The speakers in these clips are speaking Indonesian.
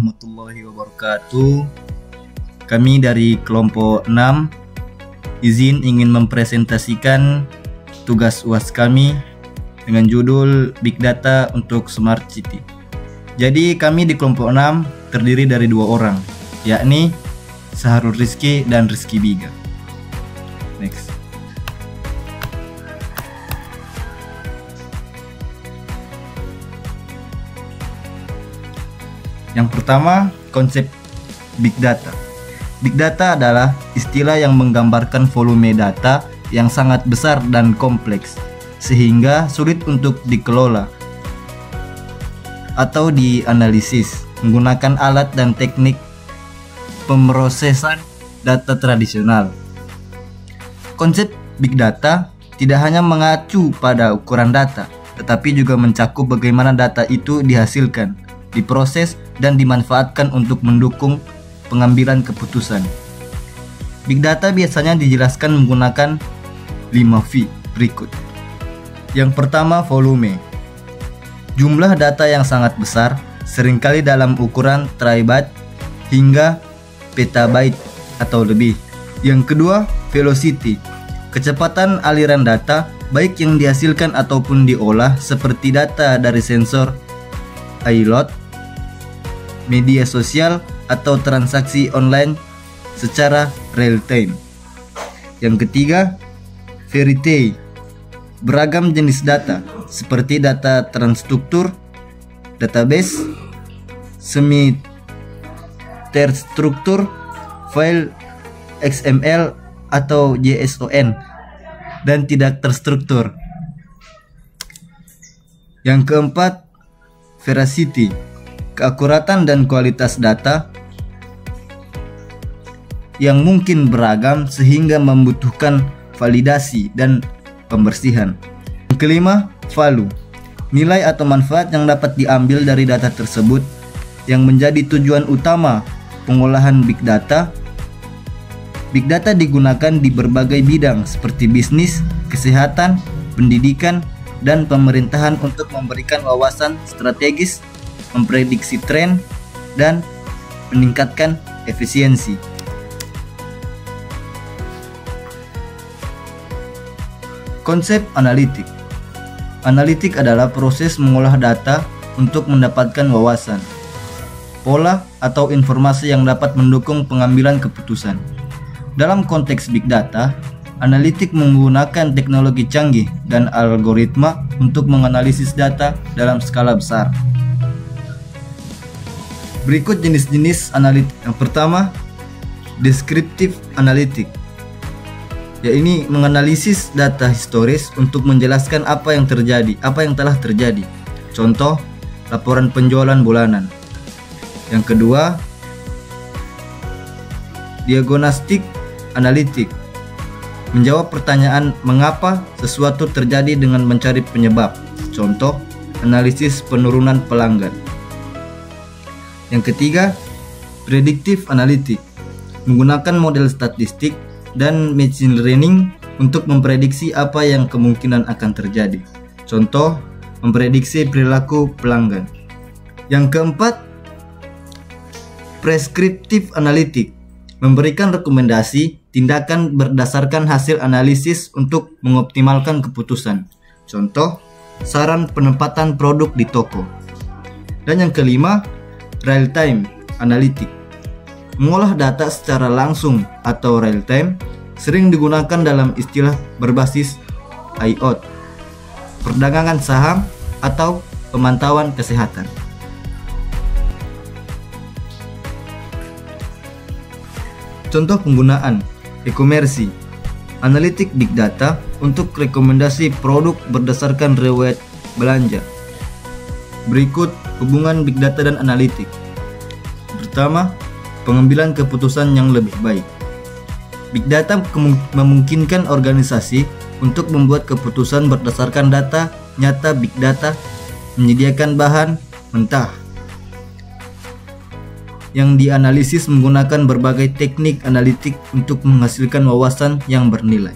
warahmatullahi wabarakatuh. Kami dari kelompok 6 izin ingin mempresentasikan tugas UAS kami dengan judul Big Data untuk Smart City. Jadi kami di kelompok 6 terdiri dari 2 orang, yakni Saharul Rizky dan Rizky Biga. Next. Yang pertama, konsep Big Data. Big Data adalah istilah yang menggambarkan volume data yang sangat besar dan kompleks, sehingga sulit untuk dikelola atau dianalisis menggunakan alat dan teknik pemrosesan data tradisional. Konsep Big Data tidak hanya mengacu pada ukuran data, tetapi juga mencakup bagaimana data itu dihasilkan, diproses, dan dimanfaatkan untuk mendukung pengambilan keputusan. Big Data biasanya dijelaskan menggunakan 5V berikut. Yang pertama, volume. Jumlah data yang sangat besar, seringkali dalam ukuran terabyte hingga petabyte atau lebih. Yang kedua, velocity. Kecepatan aliran data, baik yang dihasilkan ataupun diolah, seperti data dari sensor, iLoad, media sosial, atau transaksi online secara real time. Yang ketiga, variety. Beragam jenis data seperti data terstruktur, database, semi terstruktur, file XML atau JSON, dan tidak terstruktur. Yang keempat, veracity. Keakuratan dan kualitas data yang mungkin beragam sehingga membutuhkan validasi dan pembersihan. Yang kelima, value. Nilai atau manfaat yang dapat diambil dari data tersebut yang menjadi tujuan utama pengolahan Big Data. Big Data digunakan di berbagai bidang seperti bisnis, kesehatan, pendidikan, dan pemerintahan untuk memberikan wawasan strategis, memprediksi tren, dan meningkatkan efisiensi. Konsep analitik. Analitik adalah proses mengolah data untuk mendapatkan wawasan, pola, atau informasi yang dapat mendukung pengambilan keputusan. Dalam konteks Big Data, analitik menggunakan teknologi canggih dan algoritma untuk menganalisis data dalam skala besar. Berikut jenis-jenis analitik. Yang pertama, descriptive analytic, yaitu menganalisis data historis untuk menjelaskan apa yang telah terjadi. Contoh, laporan penjualan bulanan. Yang kedua, diagnostic analytic, menjawab pertanyaan mengapa sesuatu terjadi dengan mencari penyebab. Contoh, analisis penurunan pelanggan. Yang ketiga, predictive analytic, menggunakan model statistik dan machine learning untuk memprediksi apa yang kemungkinan akan terjadi. Contoh, memprediksi perilaku pelanggan. Yang keempat, prescriptive analytic, memberikan rekomendasi tindakan berdasarkan hasil analisis untuk mengoptimalkan keputusan. Contoh, saran penempatan produk di toko. Dan yang kelima, real time analytic, mengolah data secara langsung atau real time, sering digunakan dalam istilah berbasis IoT, perdagangan saham, atau pemantauan kesehatan. Contoh penggunaan: e-commerce, analitik Big Data untuk rekomendasi produk berdasarkan riwayat belanja. Berikut hubungan Big Data dan analitik. Pertama, pengambilan keputusan yang lebih baik. Big Data memungkinkan organisasi untuk membuat keputusan berdasarkan data nyata. Big Data menyediakan bahan mentah yang dianalisis menggunakan berbagai teknik analitik untuk menghasilkan wawasan yang bernilai.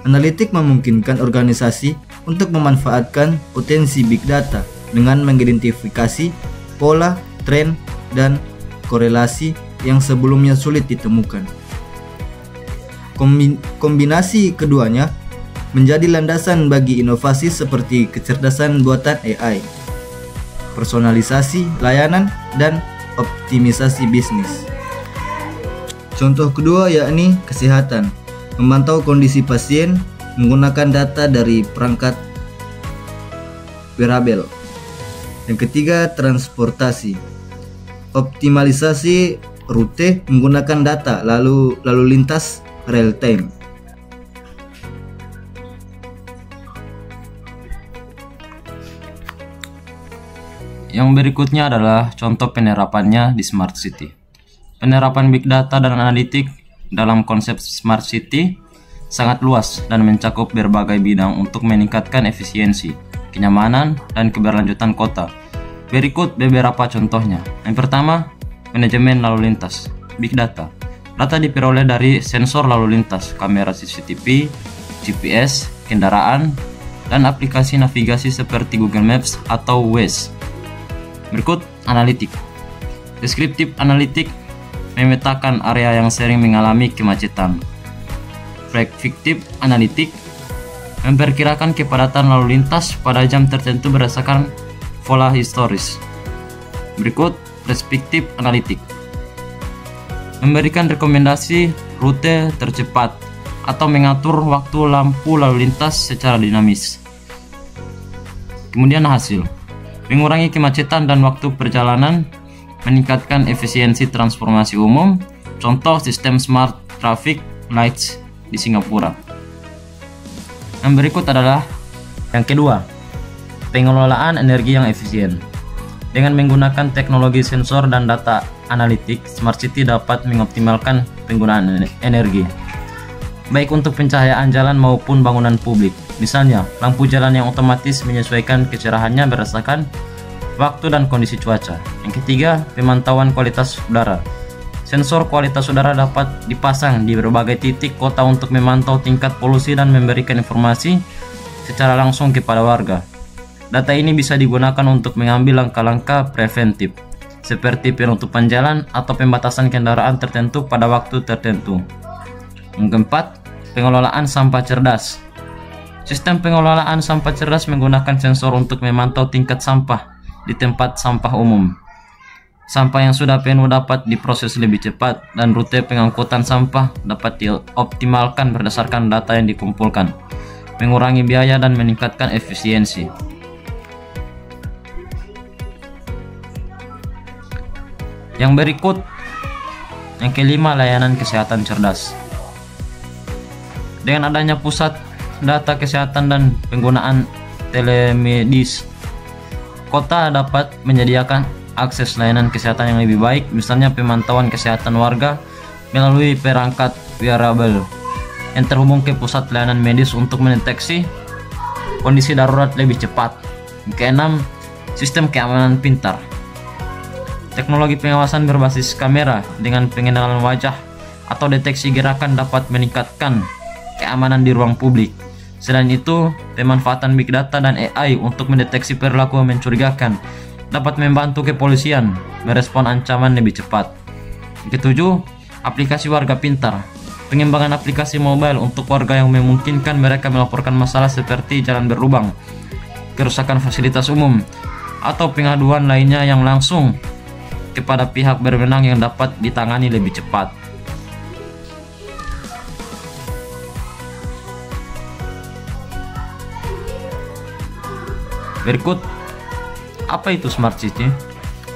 Analitik memungkinkan organisasi untuk memanfaatkan potensi Big Data dengan mengidentifikasi pola, tren, dan korelasi yang sebelumnya sulit ditemukan. Kombinasi keduanya menjadi landasan bagi inovasi seperti kecerdasan buatan AI, personalisasi layanan, dan optimisasi bisnis. Contoh kedua yakni kesehatan, memantau kondisi pasien menggunakan data dari perangkat wearable. Yang ketiga, transportasi, optimalisasi rute menggunakan data lalu lintas real time. Yang berikutnya adalah contoh penerapannya di Smart City. Penerapan Big Data dan Analitik dalam konsep Smart City sangat luas dan mencakup berbagai bidang untuk meningkatkan efisiensi, kenyamanan, dan keberlanjutan kota. Berikut beberapa contohnya. Yang pertama, manajemen lalu lintas. Big Data. Data diperoleh dari sensor lalu lintas, kamera CCTV, GPS, kendaraan, dan aplikasi navigasi seperti Google Maps atau Waze. Berikut analitik. Deskriptif analitik memetakan area yang sering mengalami kemacetan. Prediktif analitik memperkirakan kepadatan lalu lintas pada jam tertentu berdasarkan pola historis. Berikut perspektif analitik. Memberikan rekomendasi rute tercepat atau mengatur waktu lampu lalu lintas secara dinamis. Kemudian hasil. Mengurangi kemacetan dan waktu perjalanan, meningkatkan efisiensi transportasi umum, contoh sistem Smart Traffic Lights di Singapura. Yang berikut adalah yang kedua, pengelolaan energi yang efisien. Dengan menggunakan teknologi sensor dan data analitik, Smart City dapat mengoptimalkan penggunaan energi, baik untuk pencahayaan jalan maupun bangunan publik. Misalnya, lampu jalan yang otomatis menyesuaikan kecerahannya berdasarkan waktu dan kondisi cuaca. Yang ketiga, pemantauan kualitas udara. Sensor kualitas udara dapat dipasang di berbagai titik kota untuk memantau tingkat polusi dan memberikan informasi secara langsung kepada warga. Data ini bisa digunakan untuk mengambil langkah-langkah preventif, seperti penutupan jalan atau pembatasan kendaraan tertentu pada waktu tertentu. Yang keempat, pengelolaan sampah cerdas. Sistem pengelolaan sampah cerdas menggunakan sensor untuk memantau tingkat sampah di tempat sampah umum. Sampah yang sudah penuh dapat diproses lebih cepat dan rute pengangkutan sampah dapat dioptimalkan berdasarkan data yang dikumpulkan, mengurangi biaya dan meningkatkan efisiensi. Yang berikut, yang kelima, layanan kesehatan cerdas. Dengan adanya pusat data kesehatan dan penggunaan telemedis, kota dapat menyediakan akses layanan kesehatan yang lebih baik, misalnya pemantauan kesehatan warga melalui perangkat wearable yang terhubung ke pusat layanan medis untuk mendeteksi kondisi darurat lebih cepat. Keenam, sistem keamanan pintar. Teknologi pengawasan berbasis kamera dengan pengenalan wajah atau deteksi gerakan dapat meningkatkan keamanan di ruang publik. Selain itu, pemanfaatan Big Data dan AI untuk mendeteksi perilaku mencurigakan dapat membantu kepolisian merespon ancaman lebih cepat. Ketujuh, aplikasi warga pintar. Pengembangan aplikasi mobile untuk warga yang memungkinkan mereka melaporkan masalah seperti jalan berlubang, kerusakan fasilitas umum, atau pengaduan lainnya yang langsung kepada pihak berwenang yang dapat ditangani lebih cepat. Berikut, apa itu Smart City?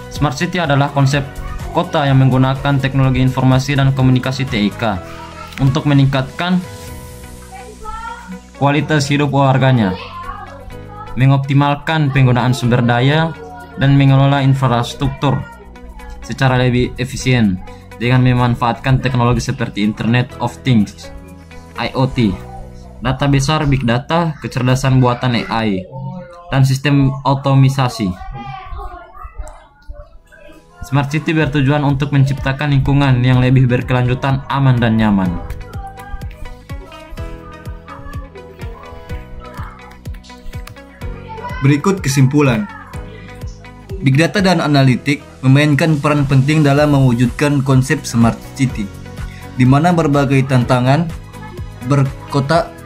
Smart City adalah konsep kota yang menggunakan teknologi informasi dan komunikasi TIK untuk meningkatkan kualitas hidup warganya, mengoptimalkan penggunaan sumber daya, dan mengelola infrastruktur secara lebih efisien dengan memanfaatkan teknologi seperti Internet of Things, IoT, data besar Big Data, kecerdasan buatan AI, dan sistem otomisasi. Smart City bertujuan untuk menciptakan lingkungan yang lebih berkelanjutan, aman, dan nyaman. Berikut kesimpulan. Big Data dan Analitik memainkan peran penting dalam mewujudkan konsep Smart City, di mana berbagai tantangan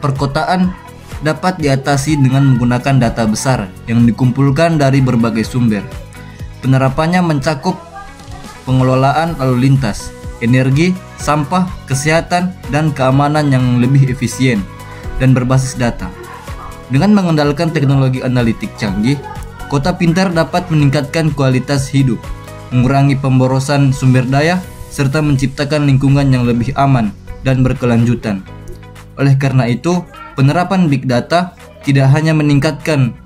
perkotaan dapat diatasi dengan menggunakan data besar yang dikumpulkan dari berbagai sumber. Penerapannya mencakup pengelolaan lalu lintas, energi, sampah, kesehatan, dan keamanan yang lebih efisien dan berbasis data. Dengan mengandalkan teknologi analitik canggih, kota pintar dapat meningkatkan kualitas hidup, mengurangi pemborosan sumber daya, serta menciptakan lingkungan yang lebih aman dan berkelanjutan. Oleh karena itu, penerapan Big Data tidak hanya meningkatkan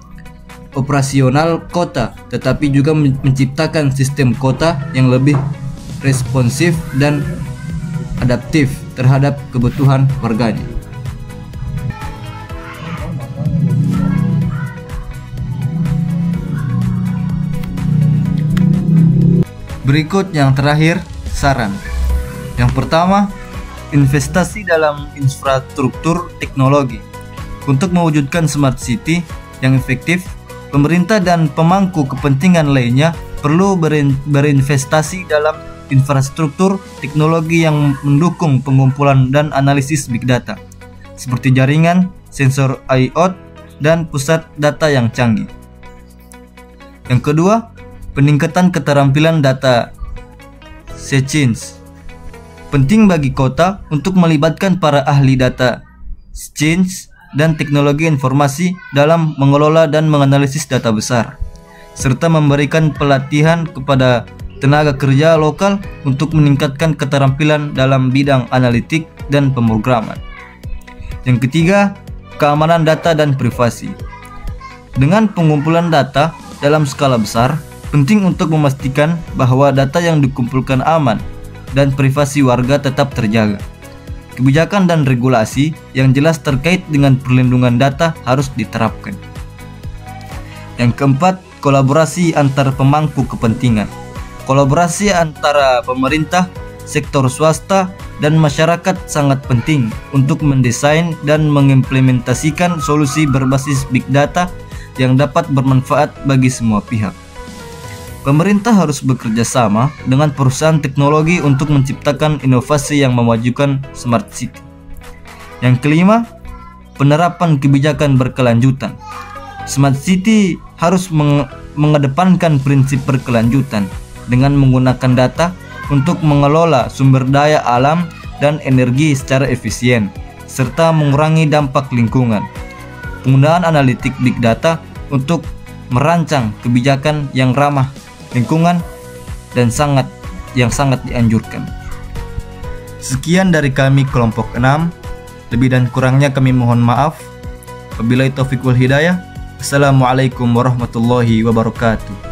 operasional kota, tetapi juga menciptakan sistem kota yang lebih responsif dan adaptif terhadap kebutuhan warganya. Berikut yang terakhir, saran. Yang pertama, investasi dalam infrastruktur teknologi. Untuk mewujudkan Smart City yang efektif, pemerintah dan pemangku kepentingan lainnya perlu berinvestasi dalam infrastruktur teknologi yang mendukung pengumpulan dan analisis Big Data, seperti jaringan, sensor IoT, dan pusat data yang canggih. Yang kedua, peningkatan keterampilan data science. Penting bagi kota untuk melibatkan para ahli data science dan teknologi informasi dalam mengelola dan menganalisis data besar, serta memberikan pelatihan kepada tenaga kerja lokal untuk meningkatkan keterampilan dalam bidang analitik dan pemrograman. Yang ketiga, keamanan data dan privasi. Dengan pengumpulan data dalam skala besar, penting untuk memastikan bahwa data yang dikumpulkan aman dan privasi warga tetap terjaga. Kebijakan dan regulasi yang jelas terkait dengan perlindungan data harus diterapkan. Yang keempat, kolaborasi antar pemangku kepentingan. Kolaborasi antara pemerintah, sektor swasta, dan masyarakat sangat penting untuk mendesain dan mengimplementasikan solusi berbasis Big Data yang dapat bermanfaat bagi semua pihak. Pemerintah harus bekerja sama dengan perusahaan teknologi untuk menciptakan inovasi yang memajukan Smart City. Yang kelima, penerapan kebijakan berkelanjutan. Smart City harus mengedepankan prinsip berkelanjutan dengan menggunakan data untuk mengelola sumber daya alam dan energi secara efisien, serta mengurangi dampak lingkungan. Penggunaan analitik Big Data untuk merancang kebijakan yang ramah lingkungan dan sangat dianjurkan. Sekian dari kami kelompok 6. Lebih dan kurangnya kami mohon maaf. Wabillahi taufiq wal hidayah. Assalamualaikum warahmatullahi wabarakatuh.